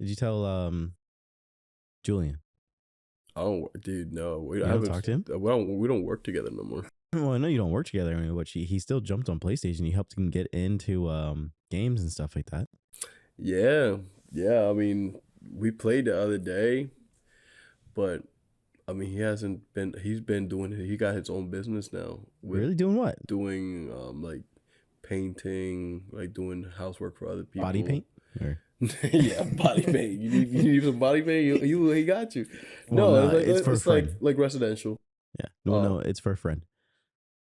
Did you tell Julian? Oh, dude, no. You don't talk to him? We don't work together no more. Well, I know you don't work together. I mean, but he still jumped on PlayStation. You helped him get into games and stuff like that. Yeah. I mean, we played the other day, but I mean, he's been doing it. He got his own business now. Really? Doing what? Doing like painting, like doing housework for other people. Body paint? Or? Yeah, body paint. You need some body paint? He got you. Well, no, it's for a friend. like residential. Yeah. Well, no, it's for a friend.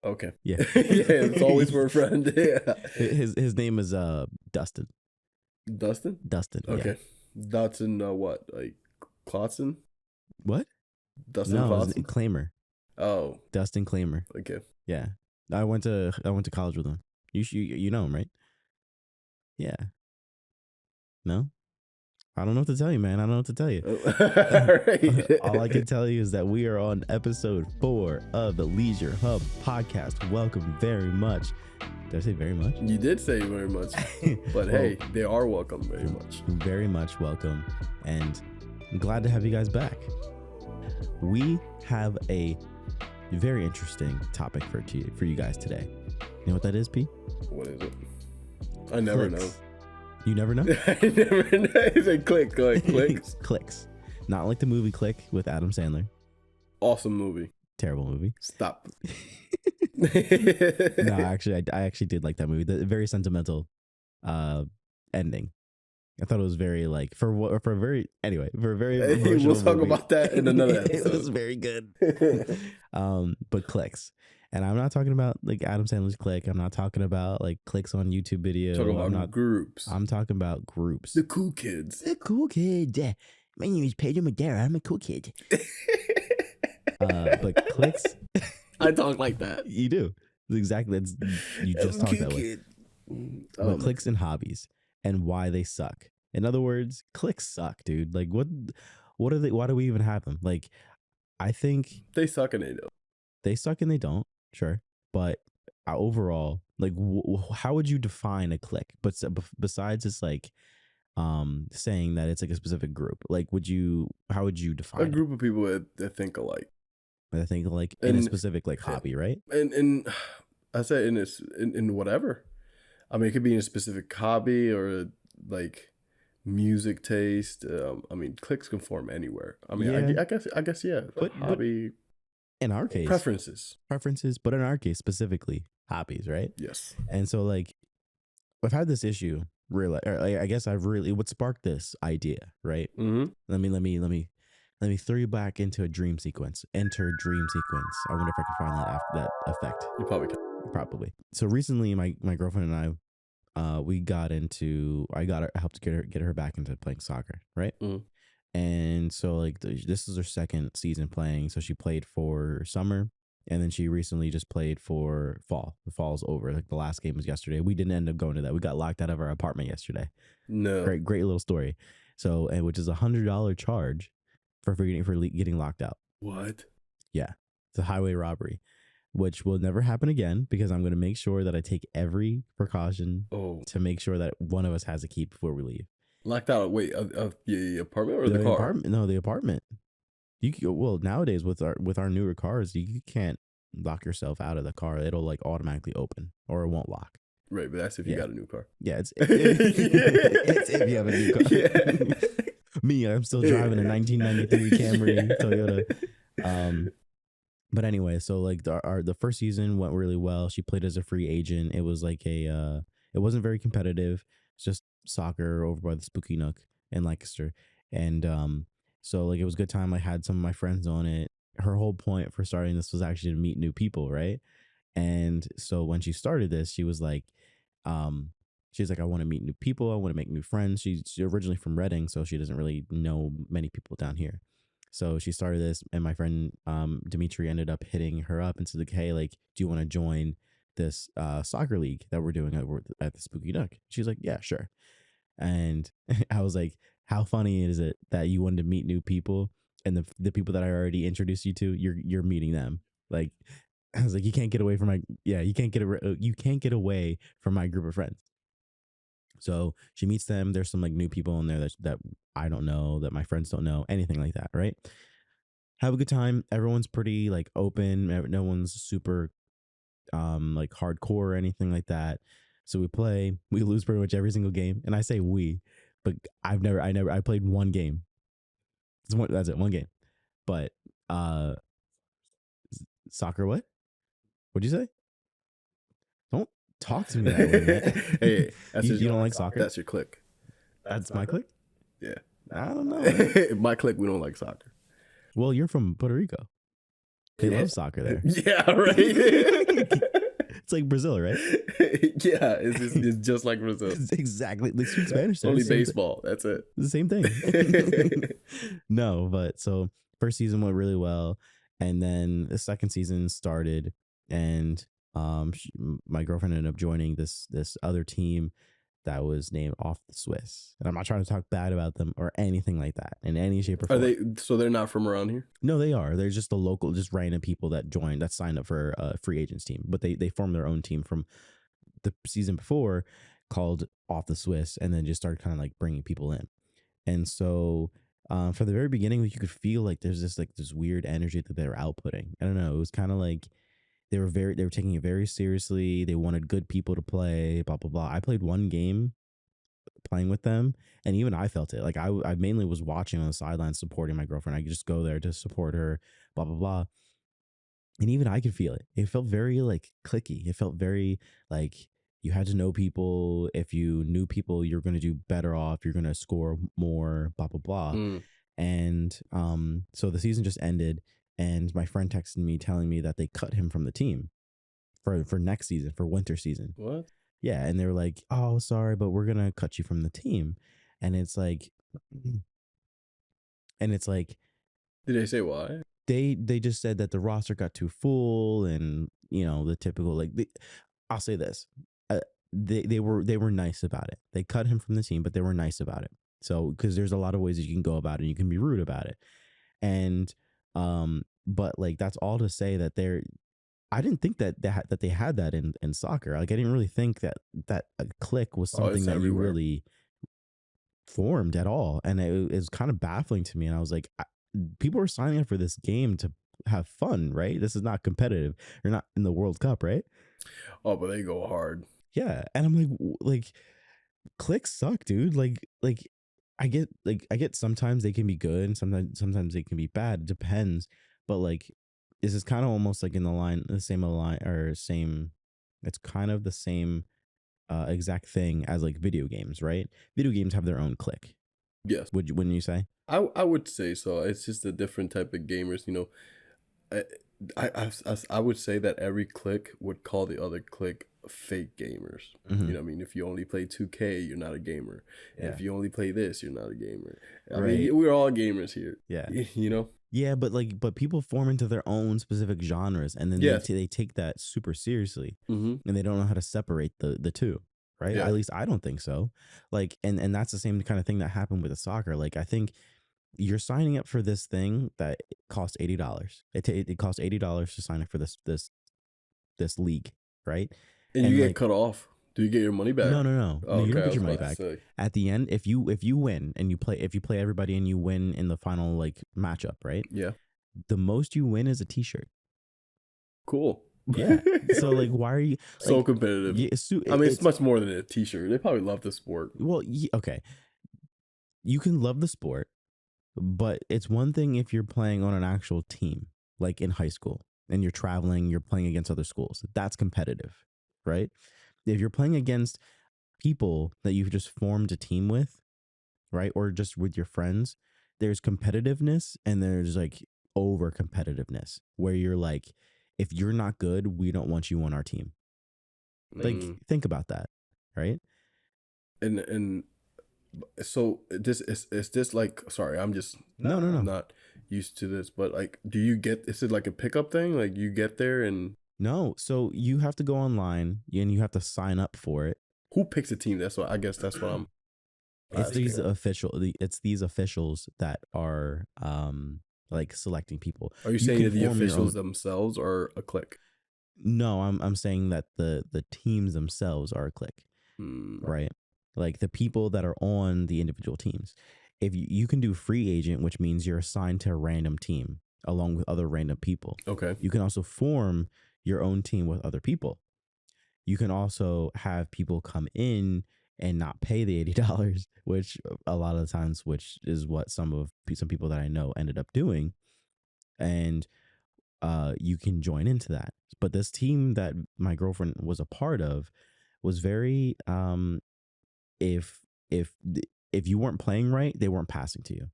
Okay. Yeah. Yeah, it's always for a friend. Yeah. His name is Dustin. Dustin? Dustin. Okay. Yeah. Dustin what? Like Klotson? What? Dustin no, Klotson? Claimer. Oh. Dustin Claimer. Okay. Yeah. I went to college with him. You know him, right? Yeah. No? I don't know what to tell you, man. I don't know what to tell you. All right. All I can tell you is that we are on episode 4 of the LeisureHub Podcast. Welcome very much. Did I say very much? You did say very much. But hey, they are welcome very much. Very much welcome. And I'm glad to have you guys back. We have a very interesting topic for you guys today. You know what that is, P? What is it? I never know. You never know? I never know. It's a clique. Cliques. Cliques. Not like the movie Clique with Adam Sandler. Awesome movie. Terrible movie. Stop. No, actually, I actually did like that movie. The very sentimental ending. I thought it was very like for a very we'll talk movie. about that in another episode. It was very good. But cliques. And I'm not talking about like Adam Sandler's Clique. I'm not talking about like cliques on YouTube video. Talking about groups. I'm talking about groups. The cool kids. The cool kids. Yeah. My name is Pedro Madera. I'm a cool kid. But cliques. I talk like that. You do. Exactly. You just talk that way. But cliques and hobbies and why they suck. In other words, cliques suck, dude. Like what are they? Why do we even have them? Like, I think they suck and they don't. They suck and they don't. Sure. But overall, like, how would you define a clique? But besides just like saying that it's like a specific group, like how would you define a group of people that think alike? I think like in a specific like hobby, right? And I said in whatever. I mean, it could be in a specific hobby or like music taste. I mean, cliques can form anywhere. I mean, yeah. I guess yeah. But hobby. In our case, preferences, but in our case specifically, hobbies, right? Yes. And so like, I've had this issue. Really, I guess what sparked this idea, right? Mm-hmm. Let me throw you back into a dream sequence. Enter dream sequence. I wonder if I can find that effect. You probably can. Probably. So recently, my girlfriend and I, I helped get her back into playing soccer, right? Mm-hmm. And so like this is her second season playing. So she played for summer, and then she recently just played for fall. The fall's over. Like the last game was yesterday. We didn't end up going to that. We got locked out of our apartment yesterday. No. Great little story. So, and which is $100 charge for getting locked out. What? Yeah, it's a highway robbery, which will never happen again because I'm going to make sure that I take every precaution to make sure that one of us has a key before we leave. Locked out? Wait, the apartment or the car? Apartment? No, the apartment. Well, nowadays with our newer cars, you can't lock yourself out of the car. It'll like automatically open or it won't lock. Right, but that's if you got a new car. Yeah, it's if you have a new car. Yeah. Me, I'm still driving a 1993 Camry Toyota. But anyway, so like the first season went really well. She played as a free agent. It was like it wasn't very competitive. It's just soccer over by the Spooky Nook in Lancaster. And so like it was a good time. I had some of my friends on it. Her whole point for starting this was actually to meet new people, right? And so when she started this, she was like, she's like, I want to meet new people. I want to make new friends. She's originally from Reading, so she doesn't really know many people down here. So she started this, and my friend Dimitri ended up hitting her up and said, like, hey, like, do you want to join this soccer league that we're doing at the Spooky Nook? She's like, yeah, sure. And I was like, how funny is it that you wanted to meet new people, and the people that I already introduced you to, you're meeting them? Like, I was like, you can't get away from you can't get away from my group of friends. So she meets them. There's some like new people in there that I don't know, that my friends don't know, anything like that, right? Have a good time. Everyone's pretty like open. No one's super like hardcore or anything like that. So we play. We lose pretty much every single game. And I say we, but I played one game. That's it, one game. But uh soccer, what? What'd you say? Don't talk to me that way, man. Hey, you don't like soccer? That's your clique. That's my clique? Yeah. I don't know, man. My clique, we don't like soccer. Well, you're from Puerto Rico. They love soccer there. Yeah, right. It's like Brazil, right? Yeah, it's just like Brazil. Exactly. They speak Spanish there. Only baseball. That's it. The same thing. No, but so first season went really well, and then the second season started, and my girlfriend ended up joining this other team that was named Off the Swiss. And I'm not trying to talk bad about them or anything like that in any shape or form. Are they? So they're not from around here? No, they are. They're just the local, just random people that signed up for a free agents team. But they formed their own team from the season before called Off the Swiss, and then just started kind of like bringing people in. And so from the very beginning, you could feel like there's this weird energy that they were outputting. I don't know. It was kind of like they were taking it very seriously. They wanted good people to play, blah, blah, blah. I played one game playing with them, and even I felt it. Like I mainly was watching on the sidelines, supporting my girlfriend. I could just go there to support her, blah, blah, blah. And even I could feel it. It felt very like clicky. It felt very like you had to know people. If you knew people, you're going to do better off. You're going to score more, blah, blah, blah. And so the season just ended, and my friend texted me telling me that they cut him from the team for next season, for winter season. What? Yeah. And they were like, oh, sorry, but we're going to cut you from the team. And it's like, did they say why? They just said that the roster got too full, and the typical like. I'll say this: they were nice about it. They cut him from the team, but they were nice about it. So because there's a lot of ways that you can go about it, and you can be rude about it, and but like that's all to say that they're. I didn't think that they had that in soccer. Like I didn't really think that a clique was something that you really formed at all, and it was kind of baffling to me. And I was like, people are signing up for this game to have fun, right? This is not competitive. You're not in the World Cup, right? Oh, but they go hard. Yeah, and I'm like, cliques suck, dude. Like I get sometimes they can be good, and sometimes they can be bad. It depends, but like this is kind of almost like in the same. It's kind of the same exact thing as like video games, right? Video games have their own clique. Yes. Wouldn't you say? I would say so. It's just a different type of gamers, I would say that every clique would call the other clique fake gamers. Mm-hmm. You know what I mean? If you only play 2K, you're not a gamer. And if you only play this, you're not a gamer. I mean, we're all gamers here. Yeah. Yeah, but people form into their own specific genres, and then they take that super seriously, and they don't know how to separate the two, right? Yeah. At least I don't think so. Like, and that's the same kind of thing that happened with the soccer. Like, I think you're signing up for this thing that costs $80. It costs $80 to sign up for this league, right? And you get cut off. Do you get your money back? No. Oh, you don't get your money back. At the end, if you win and if you play everybody and you win in the final like matchup, right? Yeah. The most you win is a T-shirt. Cool. Yeah. So like, why are you so competitive? Yeah, it's much more than a T-shirt. They probably love the sport. Well, okay. You can love the sport, but it's one thing if you're playing on an actual team, like in high school, and you're traveling, you're playing against other schools. That's competitive, right? If you're playing against people that you've just formed a team with, right? Or just with your friends, there's competitiveness and there's like over competitiveness where you're like, if you're not good, we don't want you on our team. Like, think about that, right? And so this is this like, sorry, I'm just no. I'm not used to this, but like, is it like a pickup thing? Like you get there and no, so you have to go online and you have to sign up for it. Who picks a team? That's what I'm. It's these officials that are like selecting people. Are you saying that the officials themselves are a clique? No, I'm saying that the teams themselves are a clique, right? like the people that are on the individual teams. If you can do free agent, which means you're assigned to a random team along with other random people. Okay. You can also form your own team with other people. You can also have people come in and not pay the $80, which a lot of the times, which is what some people that I know ended up doing. And you can join into that. But this team that my girlfriend was a part of was very if you weren't playing right, they weren't passing to you.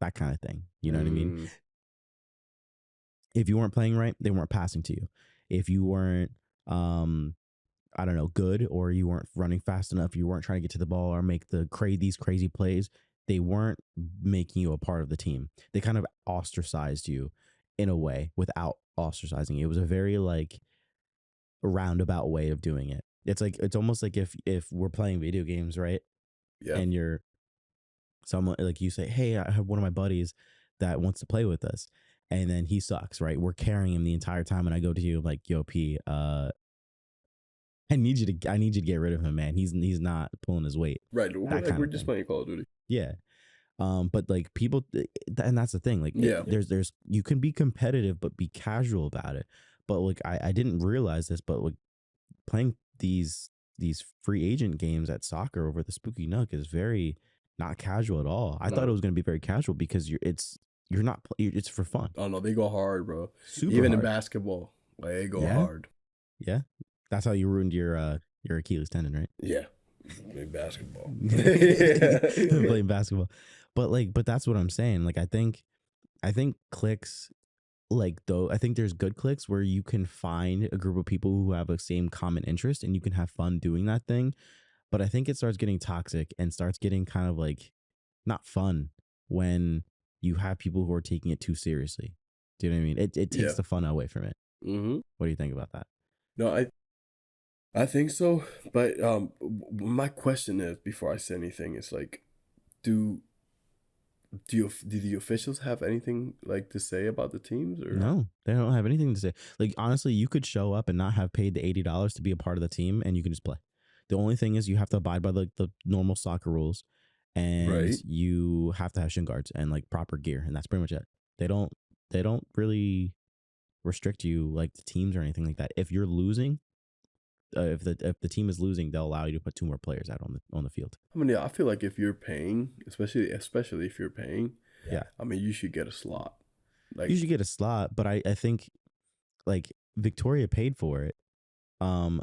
That kind of thing. You know what I mean? If you weren't playing right, they weren't passing to you. If you weren't I don't know, good, or you weren't running fast enough, you weren't trying to get to the ball or make these crazy plays, they weren't making you a part of the team. They kind of ostracized you in a way without ostracizing you. It was a very like roundabout way of doing it. It's almost like if we're playing video games, right? Yeah. And you're someone like you say, hey, I have one of my buddies that wants to play with us, and then he sucks, right? We're carrying him the entire time, and I go to you like, yo, P, I need you to get rid of him, man. He's not pulling his weight. Right. Like we're just playing Call of Duty. Yeah. But like people, and that's the thing. Like, there's you can be competitive, but be casual about it. But like, I didn't realize this, but like playing these free agent games at soccer over the Spooky Nook is very not casual at all. I thought it was going to be very casual because it's for fun. Oh no, they go hard, bro. Super Even hard. In basketball, like they go hard. Yeah. That's how you ruined your Achilles tendon, right? Yeah. Playing basketball. Playing basketball. But that's what I'm saying. Like I think cliques, like though I think there's good cliques where you can find a group of people who have the same common interest and you can have fun doing that thing. But I think it starts getting toxic and starts getting kind of like not fun when you have people who are taking it too seriously. Do you know what I mean? It takes the fun away from it. Mm-hmm. What do you think about that? No, I think so. But my question is, before I say anything, is like, do the officials have anything like to say about the teams? Or no, they don't have anything to say. Like honestly, you could show up and not have paid the $80 to be a part of the team, and you can just play. The only thing is you have to abide by the normal soccer rules, and you have to have shin guards and like proper gear, and that's pretty much it. They don't really restrict you like the teams or anything like that. If you're losing, if the team is losing, they'll allow you to put 2 more players out on the field. I mean, I feel like if you're paying, especially if you're paying, yeah, I mean, you should get a slot. Like you should get a slot, but I think like Victoria paid for it,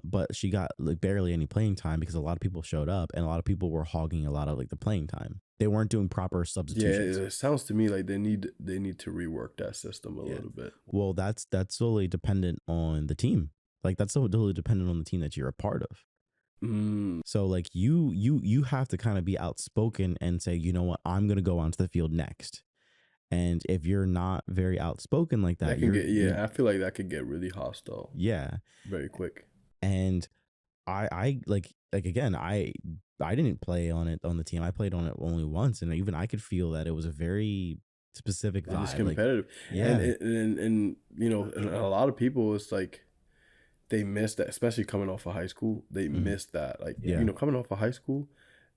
but she got like barely any playing time because a lot of people showed up and a lot of people were hogging a lot of like the playing time. They weren't doing proper substitutions. Yeah, it sounds to me like they need to rework that system a little bit. Well, that's solely dependent on the team. Like that's totally dependent on the team that you're a part of. So like you have to kind of be outspoken and say, you know what, I'm gonna go onto the field next. And if you're not very outspoken like that, I feel like that could get really hostile. Yeah, very quick. And I like again, I didn't play on the team. I played on it only once, and even I could feel that it was a very specific vibe. It's competitive. Like, and you know, and a lot of people, it's like they miss that, especially coming off of high school. They miss that. Like, you know, coming off of high school,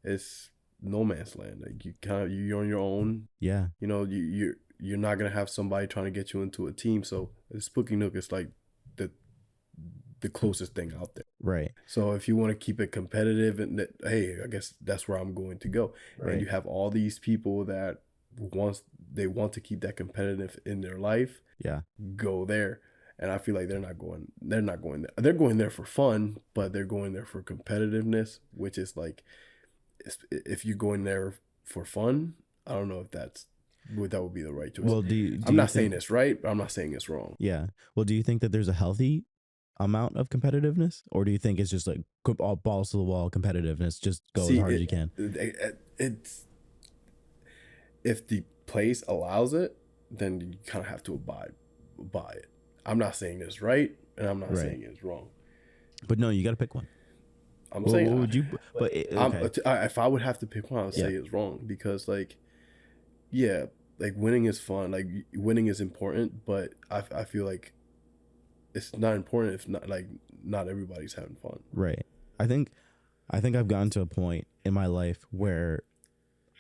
it's no man's land. Like you're on your own. Yeah. You know, you're not gonna have somebody trying to get you into a team. So the Spooky Nook is like the closest thing out there. Right. So if you want to keep it competitive, and hey, I guess that's where I'm going to go. Right. And you have all these people that want to keep that competitive in their life. Yeah. Go there. And I feel like they're not going there. They're going there for fun, but they're going there for competitiveness, which is like, if you're going there for fun, I don't know if that would be the right choice. Well, I'm not saying it's right, but I'm not saying it's wrong. Yeah. Well, do you think that there's a healthy amount of competitiveness, or do you think it's just like all balls to the wall competitiveness, just go as hard as you can? It's if the place allows it, then you kind of have to abide by it. I'm not saying it's right, and I'm not saying it's wrong. But no, you got to pick one. I'm saying, what would you? But if I would have to pick one, I would say it's wrong, because like, yeah, like winning is fun, like winning is important, but I feel like it's not important if not everybody's having fun. Right. I think I think I've gotten to a point in my life where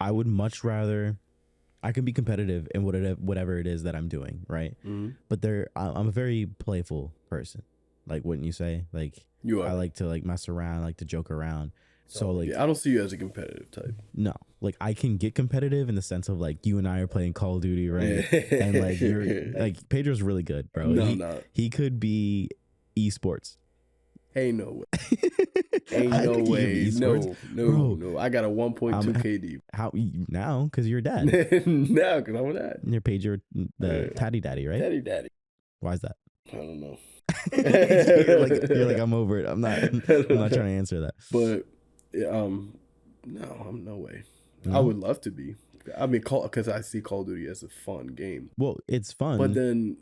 I would much rather, I can be competitive in whatever it is that I'm doing, right? Mm-hmm. But I'm a very playful person. Like, wouldn't you say? Like, You are. I like to like mess around, I like to joke around. So like, yeah, I don't see you as a competitive type. no, like I can get competitive in the sense of like you and I are playing Call of Duty, right? And like you're like Pedro's really good, bro. No, I'm not. He could be esports. Ain't no way. Ain't no way. No. I got a 1.2 KD. How now? Because you're dad. Now, because I'm a dad. You're Pedro, the tatty daddy, right? Daddy. Why is that? I don't know. you're like I'm over it. I'm not trying to answer that. But no, I'm no way. No? I would love to be. I mean, because I see Call of Duty as a fun game. Well, it's fun, but then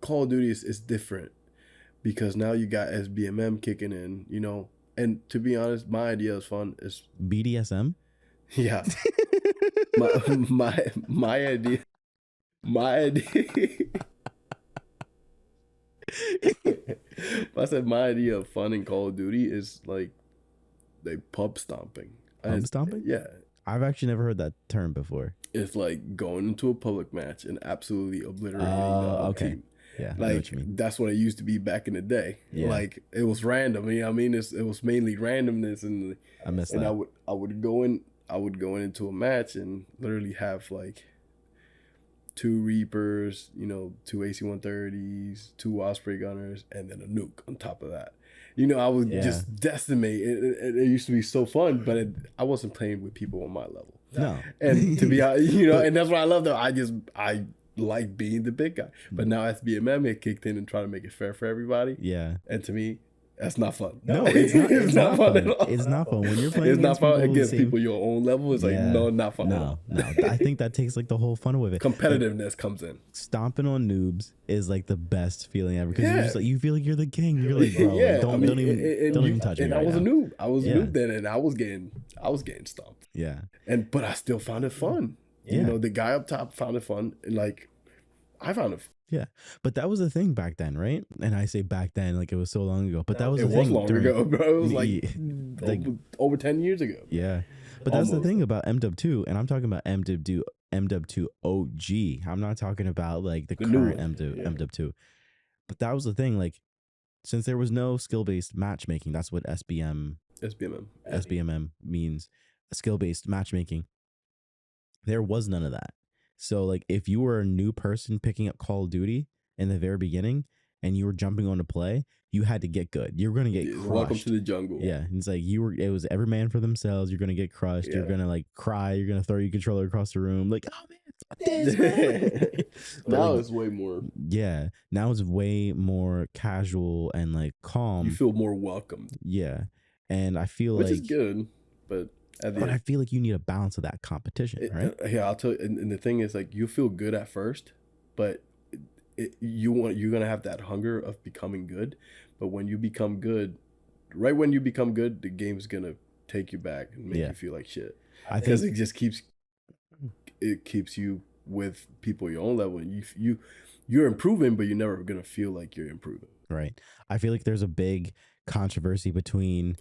Call of Duty is different because now you got SBMM kicking in, you know. And to be honest, my idea is fun. Is BDSM? Yeah. my idea. I said my idea of fun in Call of Duty is like pub stomping. Pub stomping? Yeah. I've actually never heard that term before. It's like going into a public match and absolutely obliterating the other team. Yeah, like I know what you mean. That's what it used to be back in the day. Yeah. Like it was random. I mean, it was mainly randomness, and I miss that. I would go into a match and literally have like 2 Reapers, you know, 2 AC-130s, 2 Osprey gunners, and then a nuke on top of that. You know, I would just decimate. It used to be so fun, but I wasn't playing with people on my level. No. And to be honest, you know, and that's what I love though. I like being the big guy. But now SBMM it kicked in and tried to make it fair for everybody. Yeah. And to me, that's not fun. No, it's not. It's not fun at all. It's not fun when you're playing. It's not fun against people people your own level. It's like no, not fun. No. I think that takes like the whole fun away. Competitiveness comes in. Stomping on noobs is like the best feeling ever because you're just like you feel like you're the king. You're like, bro, don't even touch me. And right I was now. a noob. I was a noob then, and I was getting stomped. Yeah. But I still found it fun. Yeah. You know, the guy up top found it fun, and like I found it fun. Yeah, but that was the thing back then, right? And I say back then like it was so long ago, but that was the thing. It was long ago, bro. It was like over 10 years ago. Yeah, but that's the thing about MW2, and I'm talking about MW2 OG. I'm not talking about like the current MW2. But that was the thing, like since there was no skill-based matchmaking, that's what SBMM means, skill-based matchmaking. There was none of that. So like if you were a new person picking up Call of Duty in the very beginning and you were jumping on to play, you had to get good. You're gonna get crushed. Welcome to the jungle. Yeah. It's like it was every man for themselves. You're gonna get crushed. Yeah. You're gonna like cry. You're gonna throw your controller across the room. Like, oh man, fuck this, man. Now it's way more. Yeah. Now it's way more casual and like calm. You feel more welcomed. Yeah. And I feel which is good, but I feel like you need a balance of that competition, right? Yeah, I'll tell you. And the thing is, like, you feel good at first, but you're gonna have that hunger of becoming good. But when you become good, right when you become good, the game's gonna take you back and make you feel like shit. Because it just keeps you with people your own level, and you're improving, but you're never gonna feel like you're improving. Right. I feel like there's a big controversy between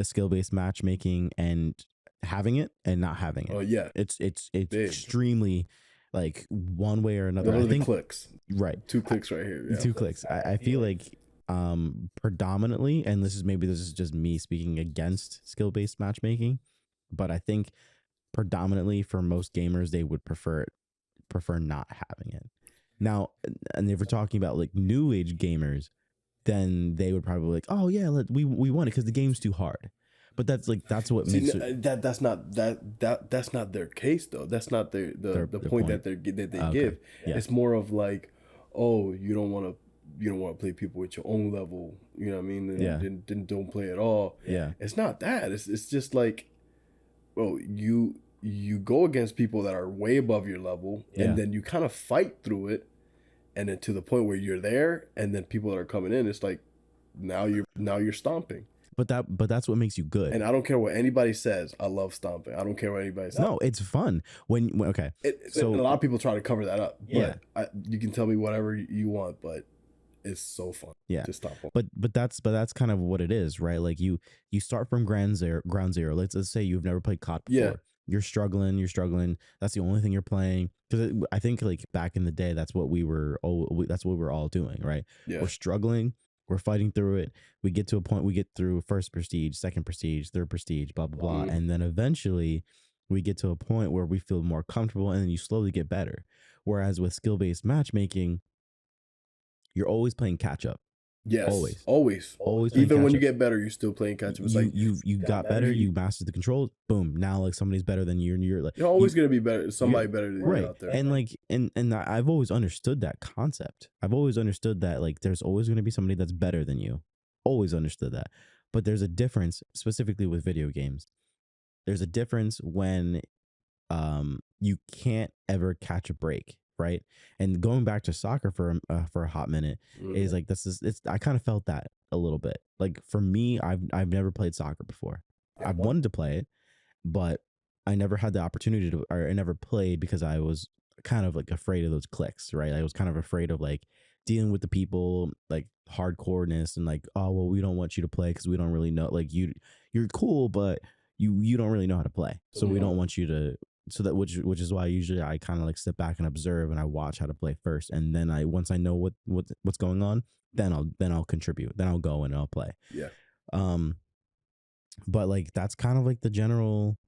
skill-based matchmaking and having it and not having it. Oh yeah, it's extremely like one way or another. I think cliques, right? 2 cliques right here. Yeah. 2 cliques. I feel like predominantly, and this is just me speaking against skill-based matchmaking, but I think predominantly for most gamers they would prefer not having it. Now, and if we're talking about like new age gamers, then they would probably like, oh yeah, we want it because the game's too hard. But that's what makes it. That's not their case though. That's not the point that they give. Yeah. It's more of like, oh, you don't want to play people with your own level. You know what I mean? And then don't play at all. Yeah. It's not that. It's just like, well, you go against people that are way above your level, and then you kind of fight through it. And then to the point where you're there, and then people that are coming in, it's like now you're stomping. But that's what makes you good. And I don't care what anybody says. I love stomping. I don't care what anybody says. No, it's fun so a lot of people try to cover that up. But yeah, you can tell me whatever you want, but is so fun. Yeah. To stop on. But that's kind of what it is, right? Like you start from ground zero. Let's say you've never played COD before. Yeah. You're struggling. That's the only thing you're playing. Because I think like back in the day, that's what we were all doing, right? Yeah. We're struggling. We're fighting through it. We get to a point. We get through first prestige, second prestige, third prestige, blah blah blah, and then eventually we get to a point where we feel more comfortable, and then you slowly get better. Whereas with skill-based matchmaking, you're always playing catch up. Yes, always. Even when you get better, you're still playing catch up. It's you got better, you mastered the controls. Boom! Now like somebody's better than you, and you're like you're always gonna be better. Somebody better than you out there. And like and I've always understood that concept. I've always understood that like there's always gonna be somebody that's better than you. Always understood that. But there's a difference specifically with video games. There's a difference when you can't ever catch a break, right? And going back to soccer for a hot minute is like I kind of felt that a little bit. Like for me, I've never played soccer before. I've wanted to play it, but I never had the opportunity to, or I never played because I was kind of like afraid of those cliques, right? I was kind of afraid of like dealing with the people, like hardcoreness, and like, oh well, we don't want you to play because we don't really know, like you're cool, but you don't really know how to play, so we don't want you to. So that which is why usually I kind of like step back and observe, and I watch how to play first, and then once I know what's going on, then I'll contribute, then I'll go and I'll play. Yeah. But like that's kind of like the general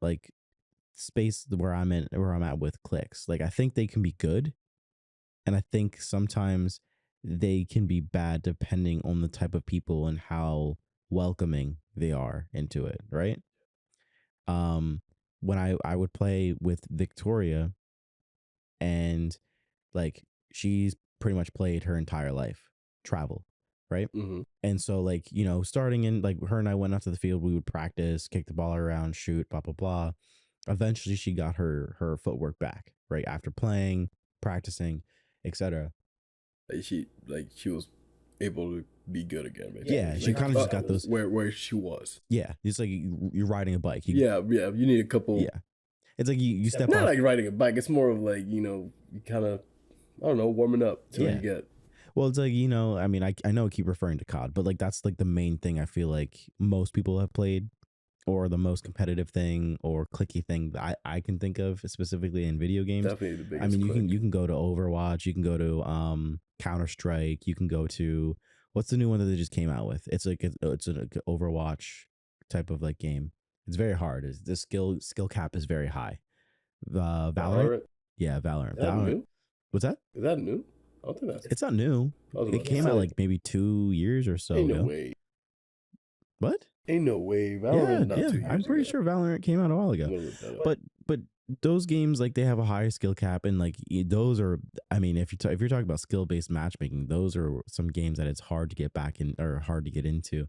like space where I'm at with cliques. Like I think they can be good, and I think sometimes they can be bad depending on the type of people and how welcoming they are into it, right? When I would play with Victoria, and like she's pretty much played her entire life travel, right? And so like, you know, starting in like her and I went out to the field, we would practice, kick the ball around, shoot, blah blah blah. Eventually she got her footwork back, right? After playing, practicing, etc. She was able to be good again, maybe. Yeah, she kind of just got those where she was. Yeah, it's like you're riding a bike. You need a couple. Yeah, it's like you step not off. like riding a bike. It's more of like, you know, kind of, I don't know, warming up till you get. Well, it's like, you know, I mean, I know I keep referring to COD, but like that's like the main thing I feel like most people have played, or the most competitive thing or clicky thing that I can think of specifically in video games. Definitely the biggest. I mean, you can go to Overwatch, you can go to Counter-Strike, you can go to, what's the new one that they just came out with? It's like it's an Overwatch type of like game. It's very hard. The skill cap is very high. Valorant? Yeah, Valorant. Valorant. New? What's that? Is that new? I don't think that's. It's not new. It came out like maybe 2 years or so Ain't ago. No way. What? Ain't no way. Valorant. Yeah. I'm pretty sure Valorant came out a while ago. But those games, like, they have a higher skill cap, and like those are. I mean, if you're talking about skill based matchmaking, those are some games that it's hard to get back in, or hard to get into,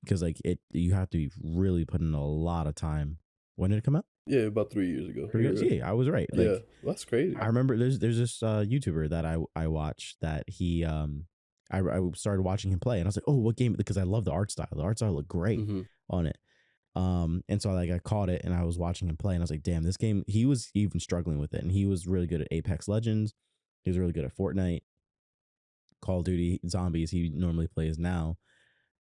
because like you have to be really putting in a lot of time. When did it come out? Yeah, about 3 years ago. Yeah, I was right. Like, yeah, that's crazy. I remember there's this YouTuber that I watched that he I started watching him play, and I was like, oh, what game? Because I love the art style. The art style looked great on it. And so like I caught it, and I was watching him play, and I was like, damn, this game. He was even struggling with it, and he was really good at Apex Legends. He was really good at Fortnite, Call of Duty Zombies. He normally plays now,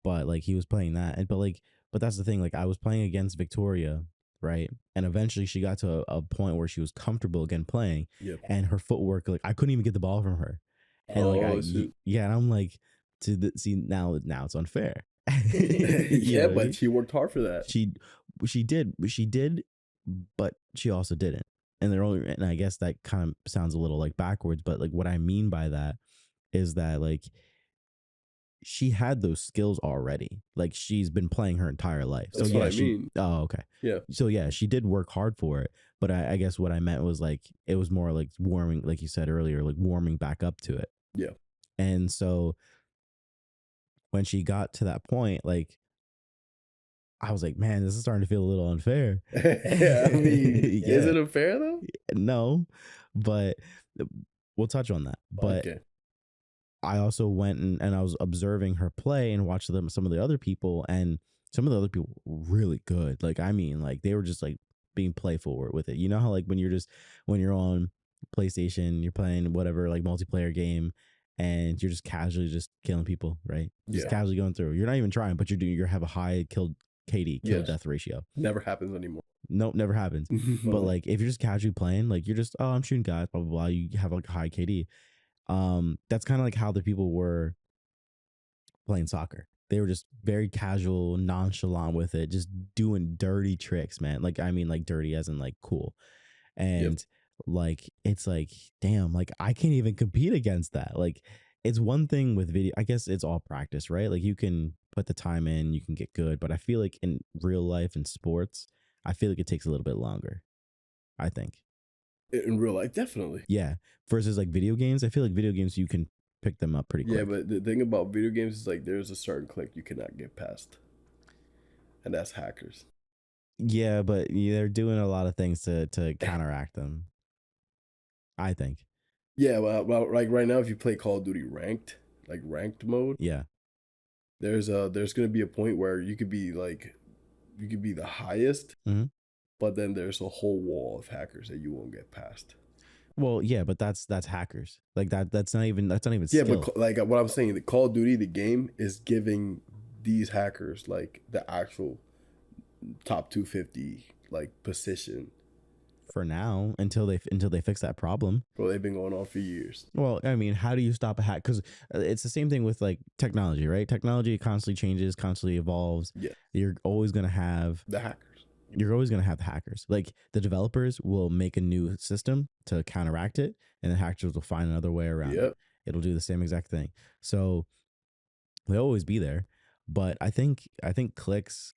but like he was playing that, but that's the thing. Like I was playing against Victoria, right? And eventually she got to a point where she was comfortable again playing, and her footwork, like I couldn't even get the ball from her, and and I'm like, see now it's unfair. But she worked hard for that. She did, but she also didn't. And I guess that kind of sounds a little like backwards, but like what I mean by that is that like she had those skills already. Like she's been playing her entire life. That's what I mean. Oh, okay. Yeah. So yeah, she did work hard for it. But I guess what I meant was like it was more like warming, like you said earlier, like warming back up to it. Yeah. And so when she got to that point, like I was like, man, this is starting to feel a little unfair. Yeah, I mean, is it unfair though? No, but we'll touch on that. But okay. I also went and I was observing her play and watched some of the other people, and some of the other people were really good. Like, I mean, like they were just like being playful with it. You know how like when you're on PlayStation, you're playing whatever like multiplayer game, and you're just casually just killing people, right? Just Yeah. casually going through. You're not even trying, but you have a high kill Yes. death ratio. Never happens anymore. Nope, never happens. But like if you're just casually playing, like you're just, oh, I'm shooting guys, blah blah blah. You have like a high KD. That's kind of like how the people were playing soccer. They were just very casual, nonchalant with it, just doing dirty tricks, man. Like I mean, like dirty as in like cool. And like it's like, damn, like I can't even compete against that. Like it's one thing with video. I guess it's all practice, right? Like you can put the time in, you can get good, but I feel like in real life and sports, I feel like it takes a little bit longer. I think. In real life, definitely. Yeah. Versus like video games, I feel like video games you can pick them up pretty quick. Yeah, but the thing about video games is like there's a certain clique you cannot get past, and that's hackers. Yeah, but they're doing a lot of things to counteract them, I think. Yeah, well, like right now, if you play Call of Duty ranked mode, Yeah. there's gonna be a point where you could be the highest, but then there's a whole wall of hackers that you won't get past. Well, yeah, but that's hackers. Like that's not even Yeah, skill. but like what I'm saying, the Call of Duty, the game is giving these hackers like the actual top 250 like position for now until they fix that problem. Bro, they've been going on for years. Well, I mean, how do you stop a hack? Because it's the same thing with like technology, right? Technology constantly changes, constantly evolves. Yeah, you're always gonna have the hackers. You're always gonna have the hackers. Like the developers will make a new system to counteract it, and the hackers will find another way around it. It'll do the same exact thing. So they'll always be there. But I think cliques,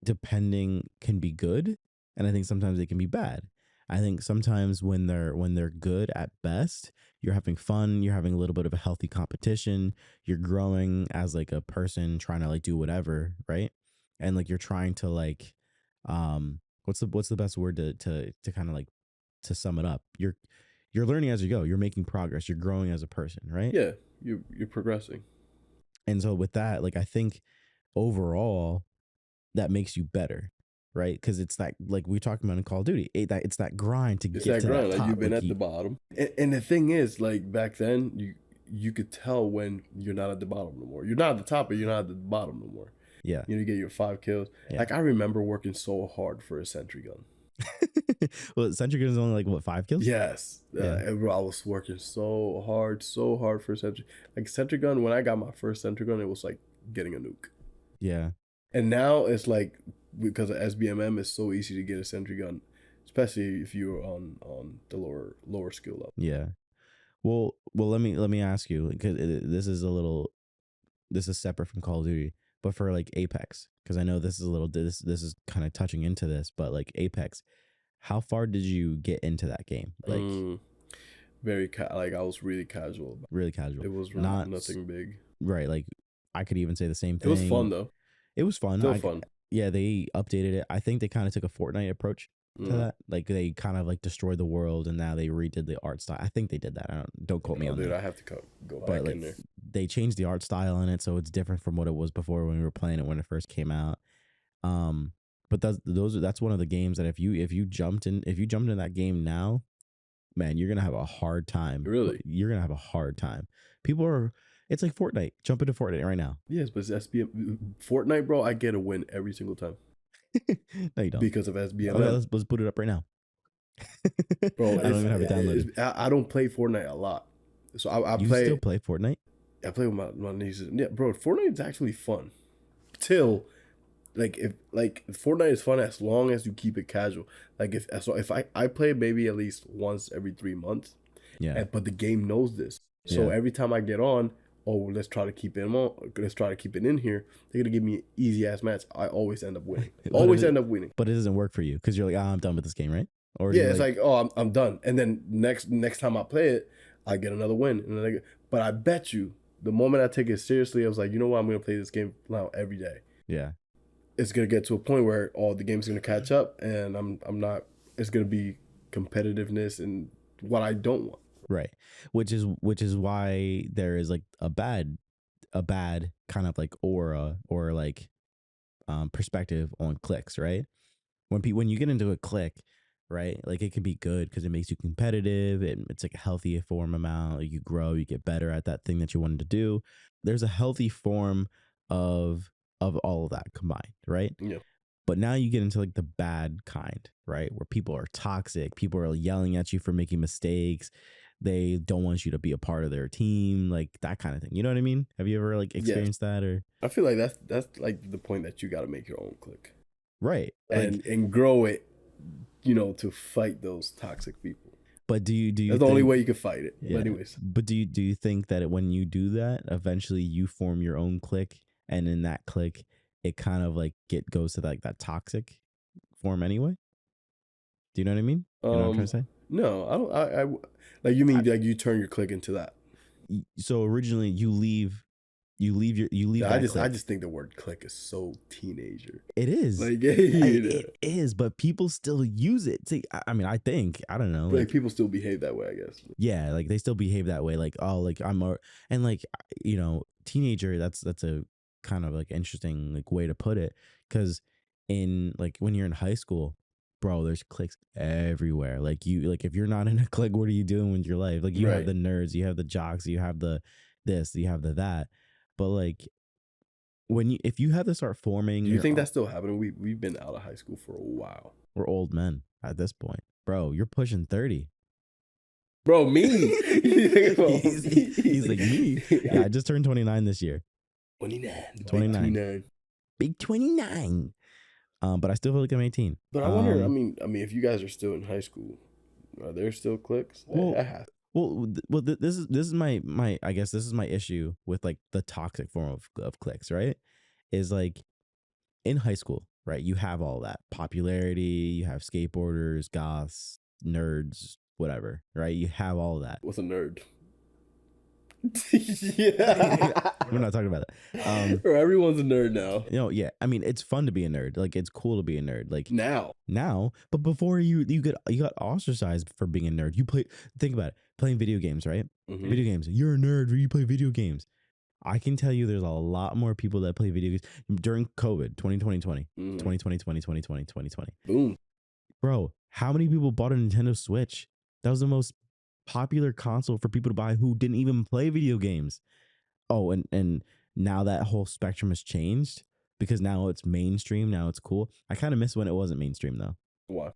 depending, can be good, and I think sometimes they can be bad. I think sometimes when they're good at best, you're having fun, you're having a little bit of a healthy competition, you're growing as like a person trying to like do whatever, right? And like you're trying to like what's the best word to kind of like to sum it up? You're learning as you go, you're making progress, you're growing as a person, right? Yeah, you're progressing. And so with that, like I think overall that makes you better, right? Because it's that, like we talked about in Call of Duty, it's that grind to get to that top. Like you've been at the bottom, and the thing is, like back then, you could tell when you're not at the bottom no more. You're not at the top, but you're not at the bottom no more. Yeah, you get your 5 kills. Yeah. Like I remember working so hard for a sentry gun. Well, sentry gun is only like what, 5 kills? Yes. I was working so hard for a sentry. Like sentry gun, when I got my first sentry gun, it was like getting a nuke. Yeah. And now it's like, because of SBMM, it's so easy to get a sentry gun, especially if you're on the lower skill level. Yeah. Well, let me ask you, because this is separate from Call of Duty, but for like Apex, because I know this is kind of touching into this, but like Apex, how far did you get into that game? Like like I was really casual. Really casual. It was really nothing big. Right. Like I could even say the same thing. It was fun though. It was fun. Still fun. Yeah, they updated it. I think they kind of took a Fortnite approach to that. Like they kind of like destroyed the world, and now they redid the art style. I think they did that. Don't quote me on that. I have to go back in there. They changed the art style in it, so it's different from what it was before when we were playing it when it first came out. But that's one of the games that if you jumped in that game now, man, you're gonna have a hard time. Really, you're gonna have a hard time. It's like Fortnite. Jump into Fortnite right now. Yes, but it's SBM Fortnite, bro. I get a win every single time. No, you don't. Because of SBM. Okay, let's boot it up right now. Bro, I don't even have it downloaded. I don't play Fortnite a lot, so I you play. Still play Fortnite? I play with my nieces. Yeah, bro, Fortnite is actually fun. Fortnite is fun as long as you keep it casual. Like if I play maybe at least once every 3 months. Yeah. But the game knows this, so every time I get on, let's try to keep it in here. They're gonna give me an easy ass match. I always end up winning. But it doesn't work for you because you're like, I'm done with this game, right? Or yeah, it's like, oh, I'm done. And then next time I play it, I get another win. And then but I bet you, the moment I take it seriously, I was like, you know what? I'm gonna play this game now every day. Yeah. It's gonna get to a point where the game's gonna catch up, and I'm not. It's gonna be competitiveness and what I don't want. Right. Which is why there is like a bad kind of like aura or like perspective on cliques, right? When you get into a clique, right? Like it can be good because it makes you competitive. It's like a healthy form amount. Like you grow, you get better at that thing that you wanted to do. There's a healthy form of all of that combined, right? Yeah. But now you get into like the bad kind, right? Where people are toxic, people are yelling at you for making mistakes. They don't want you to be a part of their team, like that kind of thing. You know what I mean? Have you ever like experienced that or? I feel like that's like the point that you got to make your own clique. Right. And grow it, to fight those toxic people. But do you that's the only way you can fight it. Yeah. But anyways. But do you think that when you do that, eventually you form your own clique, and in that clique, it kind of like goes to like that toxic form anyway? Do you know what I mean? You know what I'm trying to say? No, I don't. I like you mean like you turn your clique into that. So originally you leave I that clique. I just think the word clique is so teenager. It is. Like it is, but people still use it. See, I mean, I don't know. Like people still behave that way, I guess. Yeah, like they still behave that way. Like, oh, like and like, teenager. That's a kind of like interesting like way to put it, because in like when you're in high school, bro, there's cliques everywhere. Like if you're not in a clique, what are you doing with your life? Like you have the nerds, you have the jocks, you have the this, you have the that. But like if you have to start forming, do you think that's still happening? We've been out of high school for a while. We're old men at this point, bro. You're pushing 30. Bro, me. he's like me. Yeah, I just turned 29 this year. 29. Big 29. But I still feel like I'm 18. But I wonder. I mean, if you guys are still in high school, are there still cliques? This is my I guess this is my issue with like the toxic form of cliques, right? Is like in high school, right? You have all that popularity, you have skateboarders, goths, nerds, whatever, right? You have all that. What's a nerd? Yeah. We're not talking about that. Everyone's a nerd now. Yeah. I mean, it's fun to be a nerd. Like it's cool to be a nerd. Like now, but before you got ostracized for being a nerd. Think about it. Playing video games, right? Mm-hmm. Video games. You're a nerd. You play video games. I can tell you there's a lot more people that play video games during COVID, 2020. 2020. Boom. Bro, how many people bought a Nintendo Switch? That was the most popular console for people to buy who didn't even play video games. Oh, and now that whole spectrum has changed because now it's mainstream. Now it's cool. I kind of miss when it wasn't mainstream though. Why?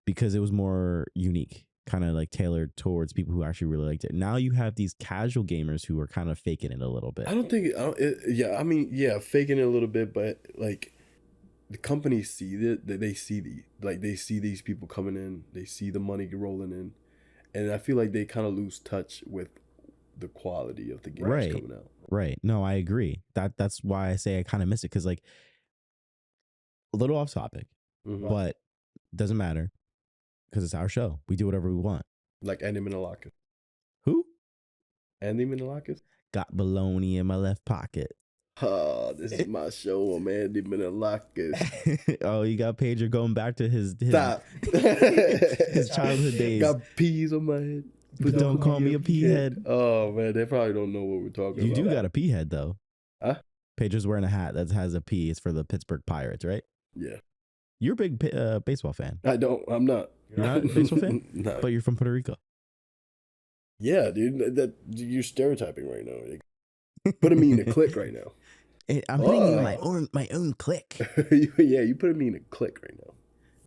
Because it was more unique, kind of like tailored towards people who actually really liked it. Now you have these casual gamers who are kind of faking it a little bit. Faking it a little bit, but like the companies see that they see these people coming in, they see the money rolling in, and I feel like they kind of lose touch with the quality of the games coming out. Right. No, I agree. That's why I say I kind of miss it, because like a little off topic, but doesn't matter because it's our show. We do whatever we want. Like Andy Minalakis. Who? Andy Minalakis. Got baloney in my left pocket. Oh, this is my show. I'm Andy Minalakis. Oh, you got Pedro going back to his Stop. his childhood days. Got peas on my head. But don't call me a pea head. Oh man, they probably don't know what we're talking about. You do got a pea head though. Huh? Pedro's wearing a hat that has a P. It's for the Pittsburgh Pirates, right? Yeah. You're a big baseball fan. I'm not. You're not a baseball fan? No. But you're from Puerto Rico. Yeah, dude. You're stereotyping right now. Putting me in a clique right now. I'm putting you in my own clique. Yeah, you putting me in a clique right now.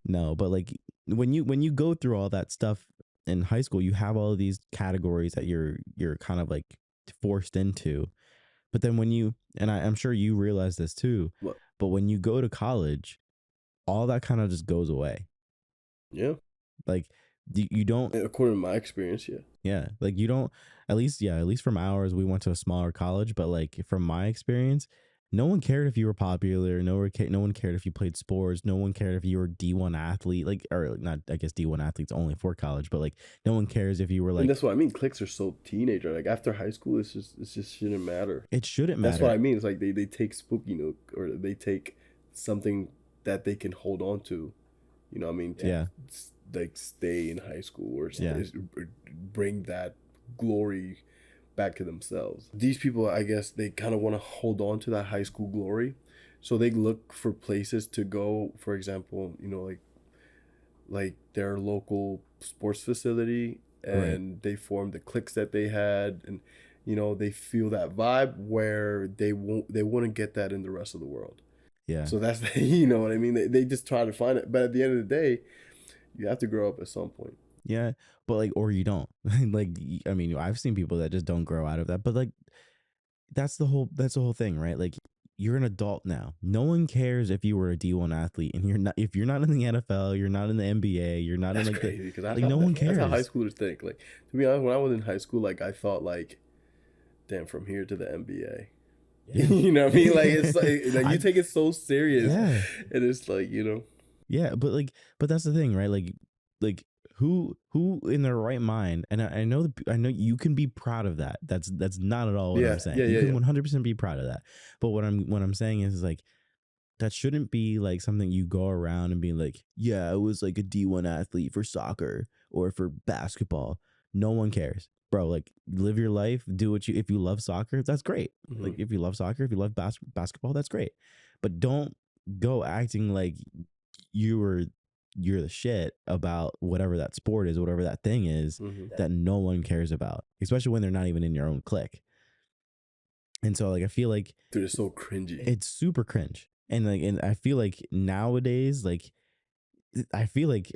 No, but like when you go through all that stuff in high school, you have all of these categories that you're kind of like forced into. But then I'm sure you realize this too. What? But when you go to college, all that kind of just goes away. Yeah. Like you don't. According to my experience, yeah. Yeah, like you don't. At least from ours, we went to a smaller college. But like from my experience, no one cared if you were popular. No one cared if you played sports. No one cared if you were D1 athlete. Like, or not. I guess D1 athletes only for college. But like, no one cares if you were like. And that's what I mean. Cliques are so teenager. Like after high school, it just shouldn't matter. It shouldn't matter. That's what I mean. It's like they take Spooky Nook, or they take something that they can hold on to. You know what I mean? Yeah. Like stay in high school or bring that glory back to themselves. These people, I guess, they kind of want to hold on to that high school glory, so they look for places to go. For example, like like their local sports facility, Right. and they formed the cliques that they had, and they feel that vibe where they wouldn't get that in the rest of the world. Yeah. So that's you know what I mean. They just try to find it, but at the end of the day, you have to grow up at some point. Yeah. But like, or you don't. Like, I mean, I've seen people that just don't grow out of that. But like, that's the whole thing, right? Like, you're an adult now. No one cares if you were a D1 athlete and you're not, if you're not in the NFL, you're not in the NBA, you're not That's in like crazy because like no one that's how high cares. schoolers think. Like, to be honest, when I was in high school, like I thought like, damn, from here to the NBA. Yeah. You know what I mean? Like it's like you I take it so serious, yeah. and it's like Yeah, but that's the thing, right? Like who in their right mind, and I know you can be proud of that. That's not at all what I'm yeah, saying. yeah, You yeah, can yeah. 100% be proud of that. But what I'm saying is like that shouldn't be like something you go around and be like, yeah, I was like a D1 athlete for soccer or for basketball. No one cares. Bro, like live your life, do what you if you love soccer, that's great. Hmm. Like if you love soccer, if you love basketball, that's great. But don't go acting like you were you're the shit about whatever that sport is, whatever that thing is Hmm. that no one cares about, especially when they're not even in your own clique. And so like I feel like Dude, it's so cringy. it's super cringe. And I feel like nowadays, like I feel like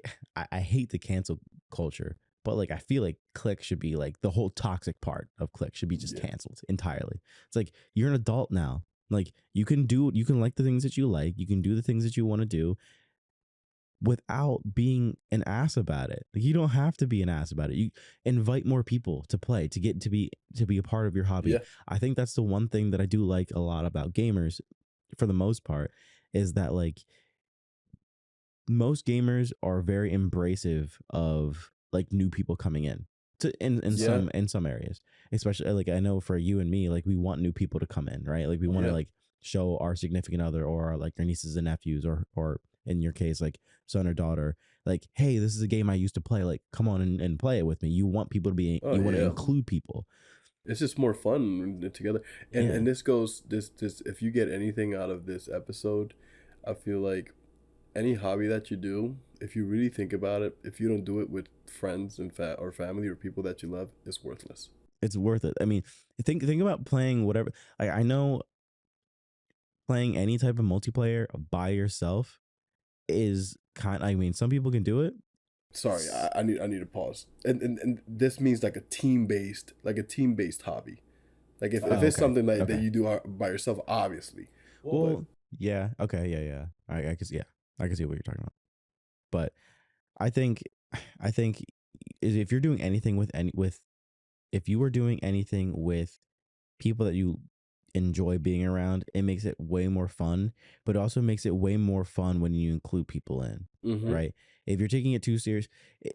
I hate the cancel culture, but like I feel like clique should be like the whole toxic part of clique should be just Yeah, canceled entirely. It's like you're an adult now. Like you can like the things that you like, you can do the things that you want to do without being an ass about it. Like you don't have to be an ass about it. You invite more people to play, to get to be a part of your hobby. yeah, I think that's the one thing that I do like a lot about gamers for the most part is that like most gamers are very embracive of like new people coming in to yeah, in some areas, especially like I know for you and me, like we want new people to come in, right? Like we want to yeah. like show our significant other or like our nieces and nephews or in your case like son or daughter, like, hey, this is a game I used to play, like come on and play it with me. You want people to be, Oh you want to yeah. include people. It's just more fun when they're together. And Yeah. this goes this if you get anything out of this episode, I feel like any hobby that you do, if you really think about it, if you don't do it with friends and or family or people that you love, it's worthless. It's worth it. I mean, think about playing whatever. I know playing any type of multiplayer by yourself is kind. I mean, some people can do it. Sorry, I need to pause. And this means like a team based hobby. Like if Oh, it's okay, something that okay. you do by yourself, obviously. But Well, yeah, okay, yeah. I can see, yeah, I can see what you're talking about. But I think, I think if you're doing anything with if you were doing anything with people that you enjoy being around, it makes it way more fun, but it also makes it way more fun when you include people in, hmm. right? If you're taking it too serious,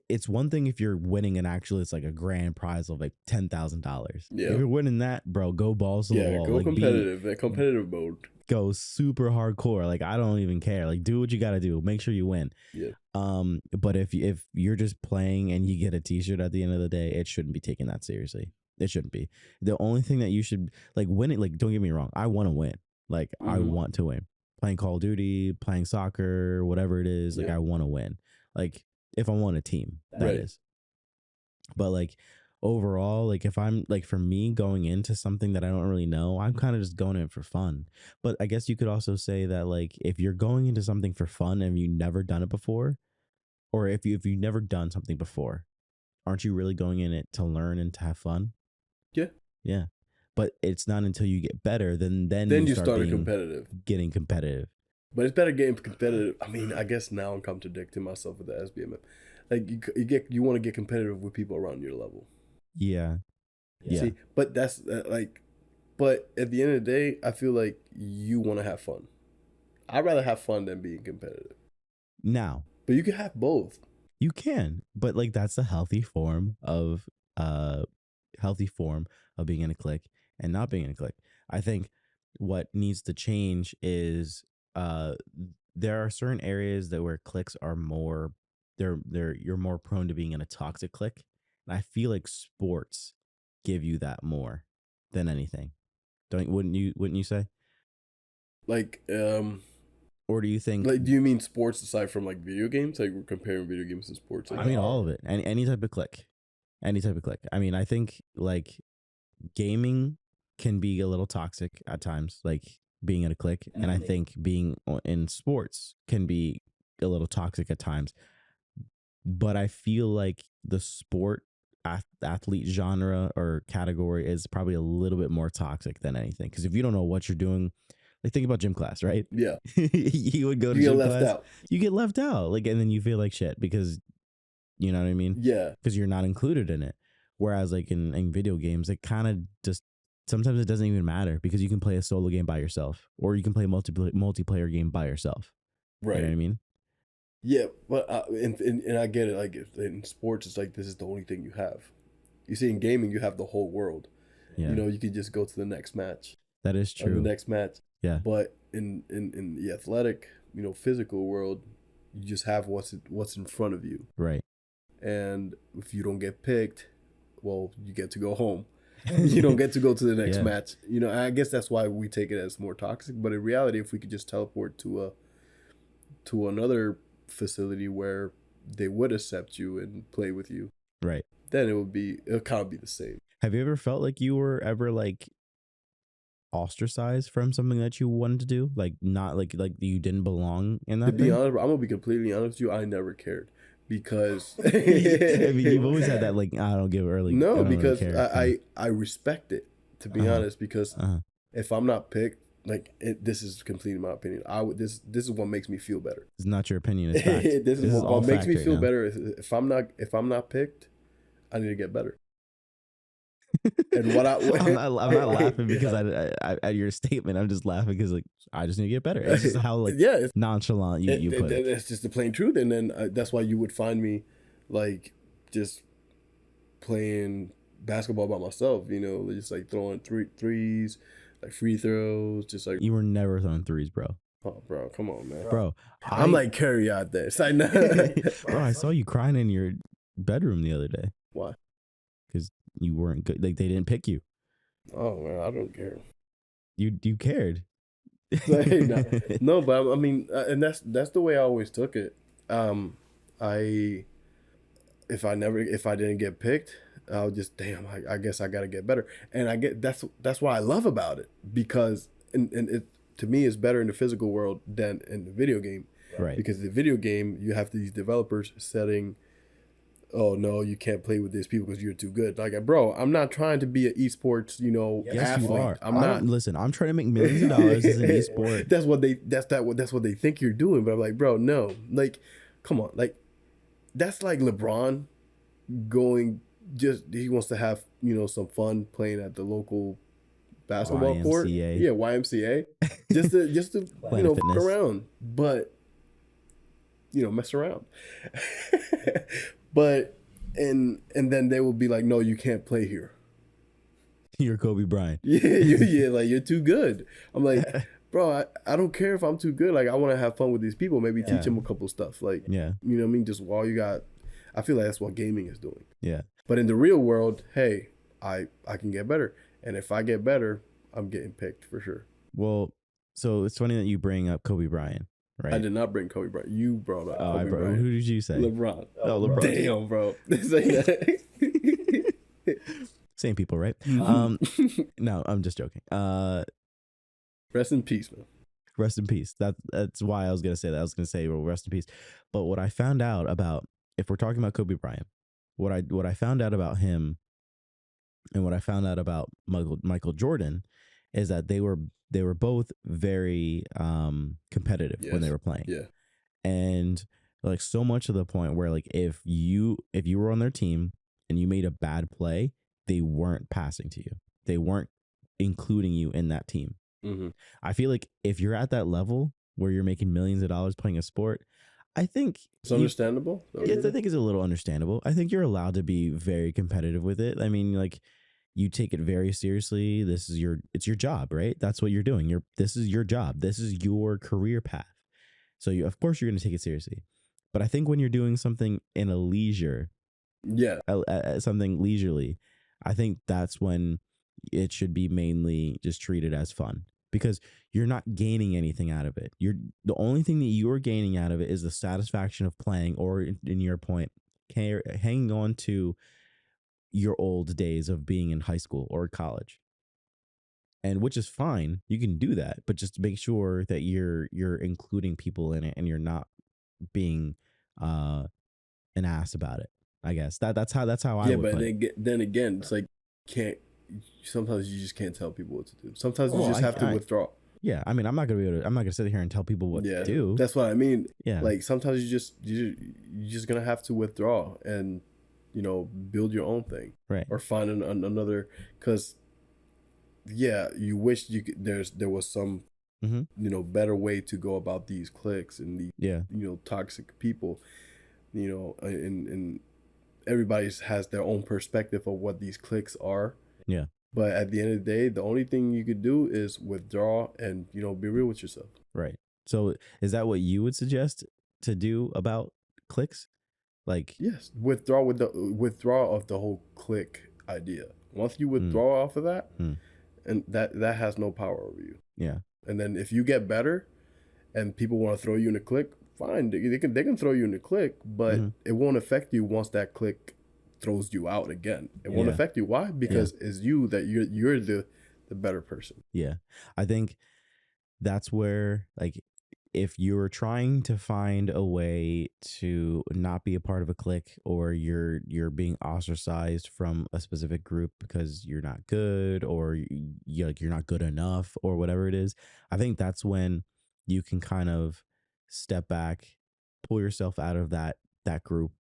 it's one thing if you're winning and actually it's like a grand prize of like $10,000. If Yeah. you're winning that, bro, go balls to the Yeah, wall. go Like be competitive, competitive mode. go super hardcore. Like I don't even care. Like do what you got to do. Make sure you win. Yeah. But if you're just playing and you get a t-shirt at the end of the day, it shouldn't be taken that seriously. It shouldn't be. The only thing that you should like win it, like don't get me wrong, I want to win. Like I Hmm. want to win. Playing Call of Duty, playing soccer, whatever it is, like Yeah. I want to win. Like if I want a team, that Right. is. But like overall, like if I'm like for me going into something that I don't really know, I'm kind of just going in for fun. But I guess you could also say that like if you're going into something for fun and you've never done it before, or if you've never done something before, aren't you really going in it to learn and to have fun? Yeah. Yeah. But it's not until you get better then Then you you start started being competitive. getting competitive. But it's better getting competitive. I mean, I guess now I'm contradicting myself with the SBMM. Like you want to get competitive with people around your level. Yeah. Yeah. See, but that's but at the end of the day, I feel like you want to have fun. I'd rather have fun than being competitive. Now, But you can have both. you can, but like that's a uh healthy form of being in a clique and not being in a clique. I think what needs to change is uh there are certain areas that where cliques are more they're you're more prone to being in a toxic clique. And I feel like sports give you that more than anything. Don't wouldn't you say? Like Or do you think, Like, do you mean sports aside from like video games? Like, we're comparing video games and sports. Like, I mean, all of it, any type of clique, any type of clique. I mean, I think like gaming can be a little toxic at times, like being in a clique. And I think being in sports can be a little toxic at times. But I feel like the sport athlete genre or category is probably a little bit more toxic than anything. Because if you don't know what you're doing, like think about gym class, right? yeah, You would go to you get gym left class, out. you get left out, like, and then you feel like shit because you know what I mean? Yeah, Because you're not included in it. Whereas like in video games, it kind of just sometimes it doesn't even matter because you can play a solo game by yourself or you can play a multiplayer game by yourself. right. You know what I mean? Yeah, but and I get it. Like in sports, it's like this is the only thing you have. You see, in gaming, you have the whole world. Yeah. You know, you could just go to the next match. That is Or true. the next match. Yeah. But in the athletic, physical world, you just have what's in front of you. Right. And if you don't get picked, well, you get to go home. You don't get to go to the next Yeah. match. I guess that's why we take it as more toxic. But in reality, if we could just teleport to another facility where they would accept you and play with you, Right. then it'll kind of be the same. Have you ever felt like you were ever like ostracized from something that you wanted to do? Like not like you didn't belong in that To be thing? honest, I'm gonna be completely honest with you. I never cared because I mean, you've always had that like I don't give early. no, because care. I respect it. To be honest, because if I'm not picked, like this is completely my opinion. This is what makes me feel better. It's not your opinion. It's fact. This is what makes me feel now. better. If I'm not picked, I need to get better. And what I'm not laughing because I at your statement. I'm just laughing because like I just need to get better. It's just how like nonchalant you put it. It's just the plain truth, and then that's why you would find me like just playing basketball by myself. Just like throwing threes, like free throws, just like You were never throwing threes, bro. Oh, bro, come on, man, Bro. I'm like Curry out there. It's like, bro, I saw you crying in your bedroom the other day. Why? Because you weren't good. Like they didn't pick you. Oh man, I don't care. You cared. No, but I mean, and that's the way I always took it. If I didn't get picked, I'll just I guess I gotta get better, and I get that's what I love about it, because and it to me is better in the physical world than in the video game, right? Because the video game you have these developers setting, oh no, you can't play with these people because you're too good. Like, bro, I'm not trying to be an esports, yes, athlete. You are. I'm not. Listen, I'm trying to make millions of dollars as an esport. That's what they think you're doing. But I'm like, bro, no. Like, come on. Like, that's like LeBron going. He wants to have some fun playing at the local basketball court. Yeah, YMCA. Just to fuck around, but mess around. But and then they will be like, no, you can't play here. You're Kobe Bryant. Yeah, like you're too good. I'm like, bro, I don't care if I'm too good. Like I want to have fun with these people. Maybe teach them a couple stuff. Like, you know what I mean? Just while you got, I feel like that's what gaming is doing. Yeah. But in the real world, hey, I can get better, and if I get better, I'm getting picked for sure. Well, so it's funny that you bring up Kobe Bryant. Right. I did not bring KobeRyant. You brought up Kobe Bryant. Who did you say? LeBron. Oh, LeBron. Damn, bro. Same people, right? No, I'm just joking. Rest in peace, man. Rest in peace. That's why I was gonna say that. I was gonna say, well, rest in peace. But what I found out about, if we're talking about Kobe Bryant, what I found out about him, and what I found out about Michael Jordan, is that they were both very competitive when they were playing. Yeah. And like so much to the point where like if you were on their team and you made a bad play, they weren't passing to you. They weren't including you in that team. Mm-hmm. I feel like if you're at that level where you're making millions of dollars playing a sport, I think it's understandable. Yes, I think it's a little understandable. I think you're allowed to be very competitive with it. I mean, like, you take it very seriously. It's your job, right? That's what you're doing. This is your job. This is your career path. So of course you're going to take it seriously. But I think when you're doing something in a leisure, something leisurely, I think that's when it should be mainly just treated as fun. because you're not gaining anything out of it. The only thing that you're gaining out of it is the satisfaction of playing, or in your point, hanging on to your old days of being in high school or college. And which is fine. You can do that, but just make sure that you're including people in it and you're not being an ass about it. I guess that's how I would but put it. then again, it's like can't sometimes you just can't tell people what to do. Sometimes you Oh, just have to withdraw. Yeah, I mean, I'm not gonna sit here and tell people what to do. That's what I mean. Yeah, like sometimes you're just gonna have to withdraw and build your own thing, right? Or find another, because you wish there was some better way to go about these cliques and the toxic people, and everybody has their own perspective of what these cliques are. Yeah. But at the end of the day, the only thing you could do is withdraw and be real with yourself. Right. So is that what you would suggest to do about cliques? Like, yes, withdraw of the whole clique idea. Once you withdraw off of that, and that has no power over you. Yeah. And then if you get better, and people want to throw you in a clique, fine. They can throw you in a clique, but it won't affect you once that clique throws you out again. It won't affect you. Why? Because it's you that you're the better person. Yeah. I think that's where, like, if you're trying to find a way to not be a part of a clique, or you're being ostracized from a specific group because you're not good, or you're not good enough, or whatever it is, I think that's when you can kind of step back, pull yourself out of that group,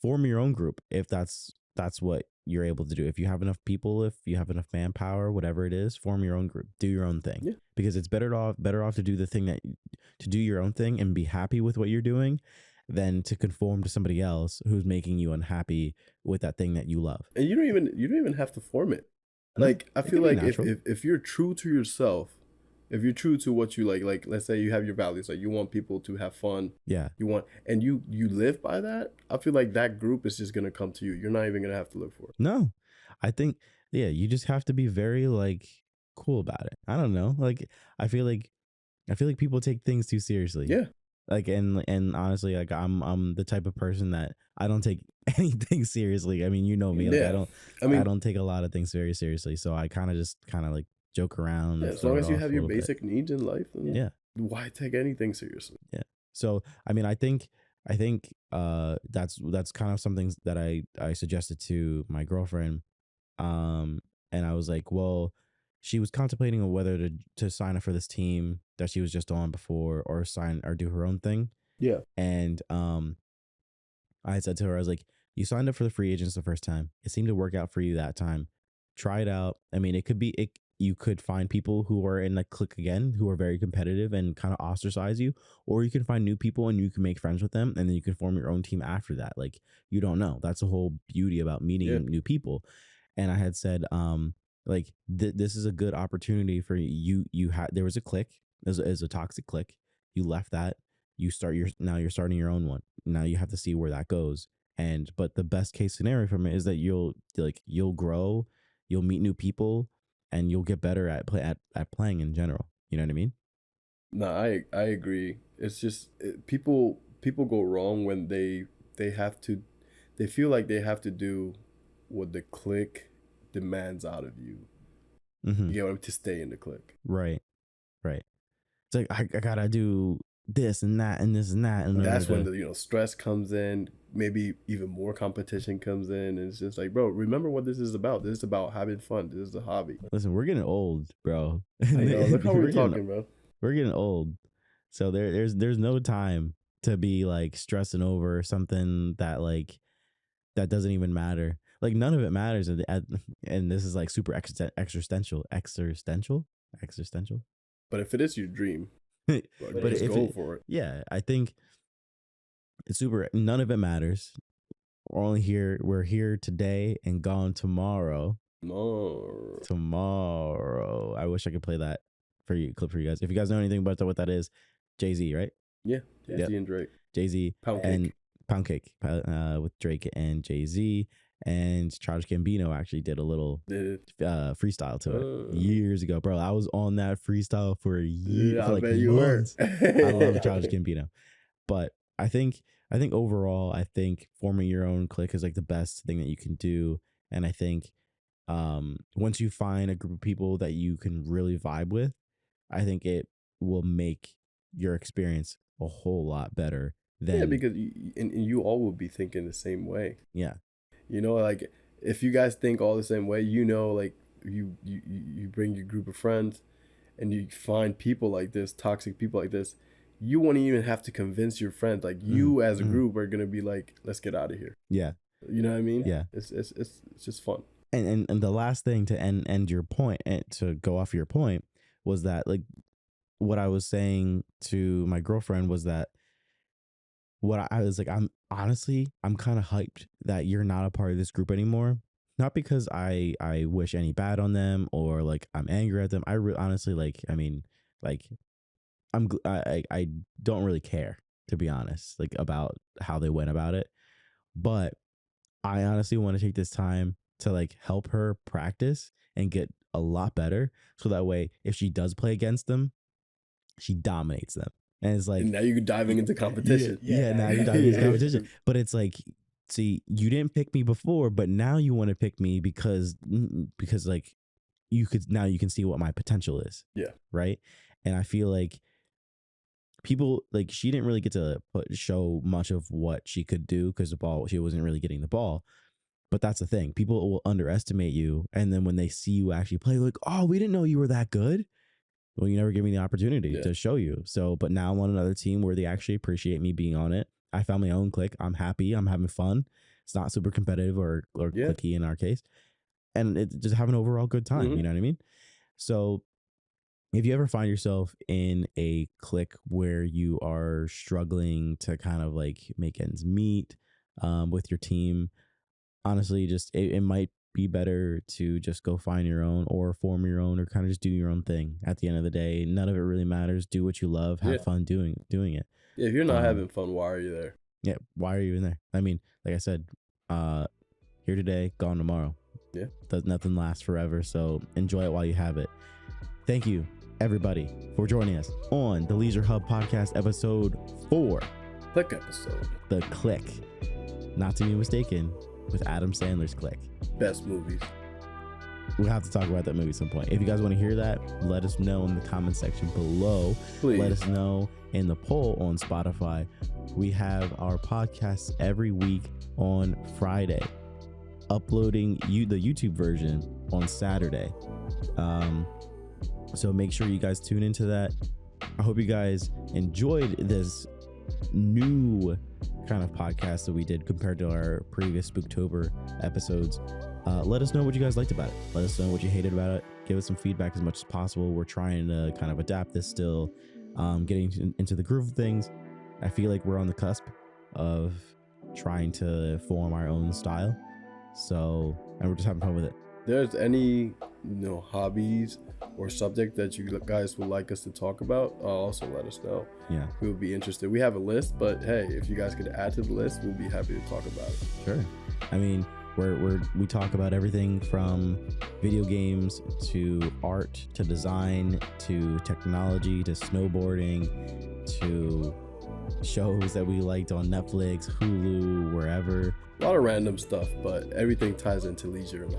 form your own group if that's what you're able to do. If you have enough people, if you have enough manpower, whatever it is, form your own group, do your own thing, because it's better off to do to do your own thing and be happy with what you're doing than to conform to somebody else who's making you unhappy with that thing that you love. And you don't even have to form it. Like, I feel like if you're true to yourself, if you're true to what you like let's say you have your values, like you want people to have fun, and you live by that, I feel like that group is just gonna come to you. You're not even gonna have to look for it. No, I think you just have to be very like cool about it. I don't know, like I feel like people take things too seriously. Like, and honestly, like I'm the type of person that I don't take anything seriously. I mean, you know me, like I don't take a lot of things very seriously, so I kind of like joke around. As long as you have your basic needs in life, then why take anything seriously? So I mean, I think that's kind of something that I suggested to my girlfriend, and I was like, well, she was contemplating on whether to sign up for this team that she was just on before, or do her own thing. And I had said to her, I was like, you signed up for the free agents the first time. It seemed to work out for you that time. Try it out. I mean, you could find people who are in the clique again, who are very competitive and kind of ostracize you, or you can find new people and you can make friends with them, and then you can form your own team after that. Like, you don't know. That's the whole beauty about meeting new people. And I had said, like, this is a good opportunity for you. There was a clique, as a toxic clique. You left that. Now you're starting your own one. Now you have to see where that goes. But the best case scenario from it is that you'll grow, you'll meet new people, and you'll get better at playing in general. You know what I mean? No, I agree. It's just people go wrong when they feel like they have to do what the clique demands out of you. You get what I mean? To stay in the clique. Right. It's like I gotta do this and that and this and that, and that's when the stress comes in. Maybe even more competition comes in, and it's just like, bro, remember what this is about. This is about having fun. This is a hobby. Listen, we're getting old, bro. I know. Look how we're talking, bro. We're getting old, so there's no time to be like stressing over something that doesn't even matter. Like, none of it matters, and this is like super existential. But if it is your dream, but just go for it. Yeah, I think it's super. None of it matters. We're here today and gone tomorrow. Tomorrow. I wish I could play that clip for you guys. If you guys know anything about what that is, Jay-Z, right? Yeah, Jay-Z and Drake. Jay-Z Pound Cake with Drake and Jay-Z. and Childish Gambino actually did a little freestyle to it years ago, bro. I was on that freestyle for a year, Yeah, for like I bet you months. were. I love Childish Gambino, but I think overall, I think forming your own clique is like the best thing that you can do, and I think once you find a group of people that you can really vibe with, I think it will make your experience a whole lot better than because you all will be thinking the same way. Yeah. You know, like if you guys think all the same way, you know, like you bring your group of friends and you find people like this, toxic people like this, you won't even have to convince your friends. Like you as a group are gonna be like, let's get out of here. Yeah. You know what I mean? Yeah. It's just fun. And the last thing to end your point, and to go off your point, was that like what I was saying to my girlfriend was that what I was like, I'm honestly kind of hyped that you're not a part of this group anymore. Not because I wish any bad on them or like I'm angry at them. I honestly I don't really care, to be honest, like about how they went about it. But I honestly want to take this time to like help her practice and get a lot better, so that way if she does play against them, she dominates them. And it's like, and now you're diving into competition. Now you're diving into competition. But it's like, see, you didn't pick me before, but now you want to pick me because like you can see what my potential is. Yeah. Right. And I feel like people, like, she didn't really get to show much of what she could do because she wasn't really getting the ball. But that's the thing. People will underestimate you. And then when they see you actually play, like, oh, we didn't know you were that good. Well, you never give me the opportunity to show you. So, but now I'm on another team where they actually appreciate me being on it. I found my own clique. I'm happy. I'm having fun. It's not super competitive or cliquey in our case. And it's just having an overall good time. You know what I mean? So if you ever find yourself in a clique where you are struggling to kind of like make ends meet with your team, honestly, just it might be better to just go find your own or form your own or kind of just do your own thing. At the end of the day, none of it really matters. Do what you love. Have fun doing it. Yeah, if you're not having fun, why are you there? Yeah, why are you in there? I mean, like I said, here today, gone tomorrow. Yeah. Nothing lasts forever, so enjoy it while you have it. Thank you, everybody, for joining us on the LeisureHub Podcast, episode 4. Clique episode. The Clique. Not to be mistaken with Adam Sandler's Clique. Best movies. We'll have to talk about that movie at some point. If you guys want to hear that, let us know in the comment section below. Please. Let us know in the poll on Spotify. We have our podcasts every week on Friday, uploading the YouTube version on Saturday. So make sure you guys tune into that. I hope you guys enjoyed this new kind of podcast that we did compared to our previous Spooktober episodes. Let us know what you guys liked about it. Let us know what you hated about it. Give us some feedback as much as possible. We're trying to kind of adapt this still, getting into the groove of things. I feel like we're on the cusp of trying to form our own style. So, and we're just having fun with it. There's any hobbies or subject that you guys would like us to talk about, also let us know. Yeah, we would be interested. We have a list, but hey, if you guys could add to the list, we'll be happy to talk about it. Sure. I mean, we talk about everything from video games to art to design to technology to snowboarding to shows that we liked on Netflix, Hulu, wherever. A lot of random stuff, but everything ties into leisure and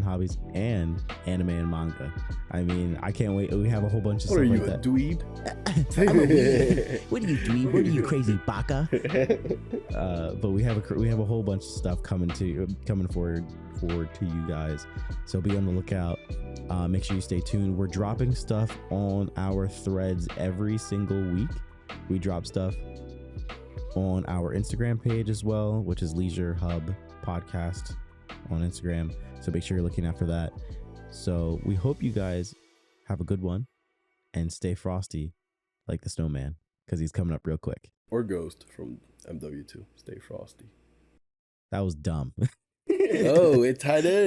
hobbies and anime and manga. I mean, I can't wait. We have a whole bunch of stuff like that. What are you, a dweeb? What are you, dweeb? What are you, crazy baka? But we have a whole bunch of stuff coming forward to you guys. So be on the lookout. Make sure you stay tuned. We're dropping stuff on our threads every single week. We drop stuff on our Instagram page as well, which is LeisureHub Podcast on Instagram. So make sure you're looking out for that. So we hope you guys have a good one and stay frosty like the snowman, because he's coming up real quick. Or Ghost from MW2. Stay frosty. That was dumb. Oh, it tied in.